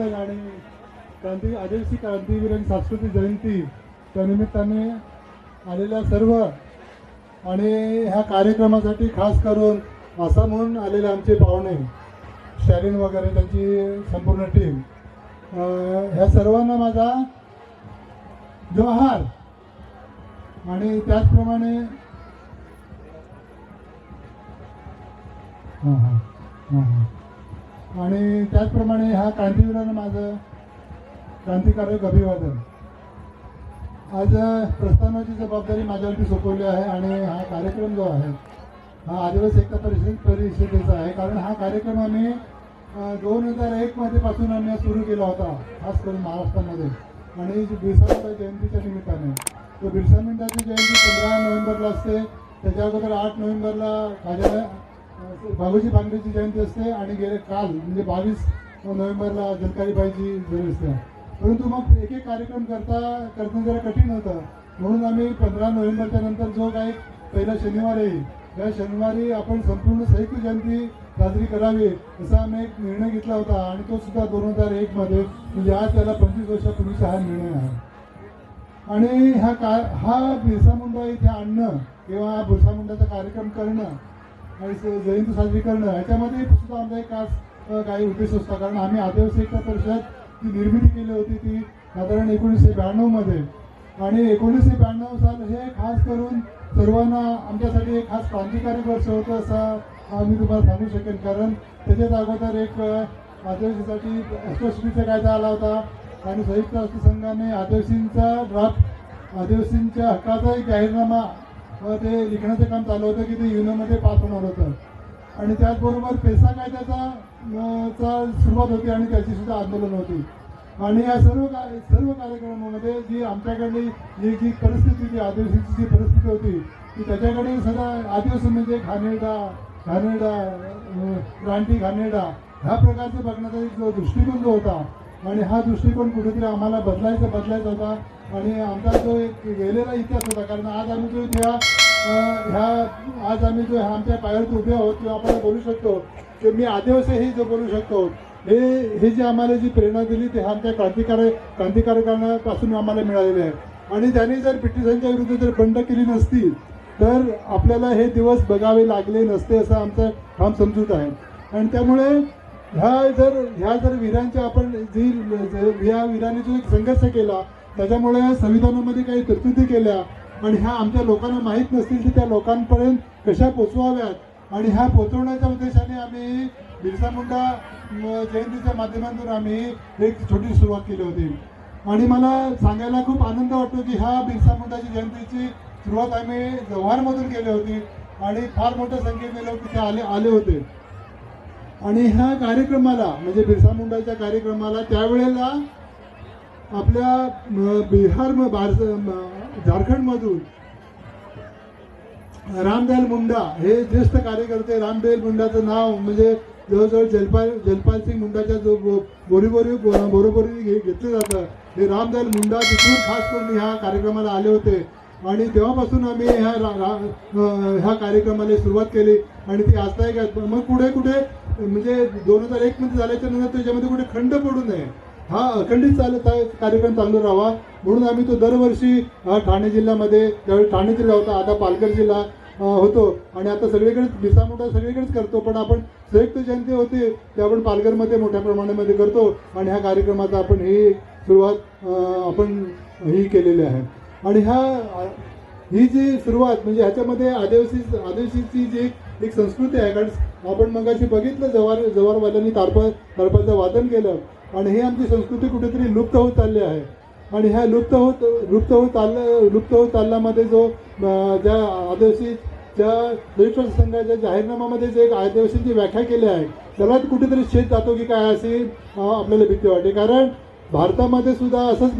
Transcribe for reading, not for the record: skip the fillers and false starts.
अभिवादन आणि आदिवासी क्रांतीवीरांची सांस्कृतिक जयंती त्यानिमित्ताने आलेल्या सर्व आणि ह्या कार्यक्रमासाठी खास करून आसामहून आलेले आमचे पाहुणे शॅरिन वगैरे त्यांची संपूर्ण टीम, ह्या सर्वांना माझा जोहार. आणि त्याचप्रमाणे आणि त्याचप्रमाणे ह्या क्रांतीवीरांना माझं क्रांतिकारक अभिवादन. आज प्रस्थानाची जबाबदारी माझ्यावरती सोपवली आहे आणि हा कार्यक्रम जो आहे हा आदिवासी एकता परिषदेचा आहे. कारण हा कार्यक्रम आम्ही 2001 मध्ये पासून आम्ही सुरू केला होता, खास करून महाराष्ट्रामध्ये, आणि बिरसा मुंडा जयंतीच्या निमित्ताने. तो बिरसा मुंडाची जयंती 15 नोव्हेंबरला असते. त्याच्या अगोदर 8 नोव्हेंबरला बाबूजी भांगरेची जयंती असते आणि गेले काल म्हणजे 22 नोव्हेंबरला झलकारीबाईची जयंती असते. परंतु मग एक एक कार्यक्रम करणं जरा कठीण होतं, म्हणून आम्ही 15 नोव्हेंबरच्या नंतर जो काही पहिला शनिवार येईल त्या शनिवारी आपण संपूर्ण संयुक्त जयंती साजरी करावी असा आम्ही एक निर्णय घेतला होता. आणि तो सुद्धा 2001 मध्ये, म्हणजे आज त्याला 25 वर्षापूर्वीचा हा निर्णय आहे. आणि हा बिरसा मुंडा इथे आणणं किंवा बिरसा मुंडाचा कार्यक्रम करणं आणि जयंती साजरी करणं ह्याच्यामध्ये सुद्धा आमचा एक खास काही उद्देश असतो. कारण आम्ही आदिवासी एकता परिषद ती निर्मिती केली होती ती साधारण 1992 मध्ये. आणि 1992 साल हे खास करून सर्वांना आमच्यासाठी एक खास क्रांतिकारक वर्ष होतं असं मी तुम्हाला सांगू शकेन. कारण त्याच्यात अगोदर एक आदिवासीसाठी अट्रॉसिटीचा कायदा आला होता आणि संयुक्त राष्ट्रसंघाने आदिवासींचा ड्राफ्ट, आदिवासींच्या हक्काचा एक जाहीरनामा ते लिखण्याचं काम चालू होतं की ते युनोमध्ये पास होणार होतं. आणि त्याचबरोबर पेसा कायद्याचा सुरुवात होती आणि त्याची सुद्धा आंदोलन होती. आणि या सर्व कार्यक्रमामध्ये जी आमच्याकडली जी परिस्थिती होती, आदिवासीची जी परिस्थिती होती ती त्याच्याकडे सगळा आदिवासी म्हणजे घाणेरडा रानटी घाणेरडा ह्या प्रकारचे बघण्याचा एक जो दृष्टिकोन जो होता आणि हा दृष्टिकोन कुठेतरी आम्हाला बदलायचा होता. आणि आमचा जो एक गेलेला इतिहास होता. कारण आज आम्ही जो आमच्या पायावरती उभे आहोत किंवा आपण बोलू शकतो की मी आदिवासी हे जो बोलू शकतो, हे जे आम्हाला जी प्रेरणा दिली ते आमच्या क्रांतिकारकांपासून आम्हाला मिळालेले आहे. आणि त्यांनी जर ब्रिटिशांच्या विरुद्ध जर बंड केली नसती तर आपल्याला हे दिवस बघावे लागले नसते असं आमचं ठाम समजूत आहे. आणि त्यामुळे ह्या जर वीरांच्या आपण ह्या वीरांनी जो एक संघर्ष केला त्याच्यामुळे संविधानामध्ये काही तरतुदी केल्या आणि ह्या आमच्या लोकांना माहीत नसतील की त्या लोकांपर्यंत कशा पोचवाव्यात. आणि ह्या पोचवण्याच्या उद्देशाने आम्ही बिरसा मुंडा जयंतीच्या माध्यमातून आम्ही एक छोटी सुरुवात केली होती. आणि मला सांगायला खूप आनंद वाटतो की ह्या बिरसा मुंडाची जयंतीची सुरुवात आम्ही जव्हारमधून केली होती आणि फार मोठ्या संख्येने लोक तिथे आले होते. आणि ह्या कार्यक्रमाला म्हणजे बिरसा मुंडाच्या कार्यक्रमाला त्यावेळेला आपल्या झारखंडमधून रामदयाल मुंडा हे ज्येष्ठ कार्यकर्ते, रामदयाल मुंडाचं नाव म्हणजे जवळजवळ जलपाल सिंग मुंडाच्या जो बरोबरी घेतलं जातं हे रामदयाल मुंडा तिथून खास करून ह्या कार्यक्रमाला आले होते. आणि तेव्हापासून आम्ही ह्या कार्यक्रमाला सुरुवात केली आणि ती आजताईक आहे. मग कुठे म्हणजे 2001 मध्ये झाल्याच्या नंतर त्याच्यामध्ये कुठे खंड पडू नये, हा अखंडित कार्यक्रम चालू राहावा म्हणून आम्ही तो दरवर्षी ठाणे जिल्ह्यामध्ये, त्यावेळी ठाणे जिल्हा होता, आता पालघर जिल्हा होतो आणि आता सगळीकडेच बिरसा मुंडा सगळीकडेच करतो. पण आपण संयुक्त जयंती होती ते आपण पालघरमध्ये मोठ्या प्रमाणामध्ये करतो आणि ह्या कार्यक्रमाचा आपण ही सुरुवात आपण ही केलेली आहे. आणि ही जी सुरुवात म्हणजे ह्याच्यामध्ये आदिवासीची जी एक संस्कृती आहे. कारण आपण मगाशी बघितलं जव्हारवाल्यांनी तारपाचं वादन केलं आणि ही आमची संस्कृती कुठेतरी लुप्त होत चालली आहे. आणि ह्या लुप्त होत चालल्यामध्ये जो ज्या आदिवासीच्या संयुक्त संघाच्या जाहीरनाम्यामध्ये जे एक आदिवासींची व्याख्या केली आहे त्याला कुठेतरी छेद जातो की काय अशी आपल्याला भीती वाटते. कारण भारतामध्ये सुद्धा असंच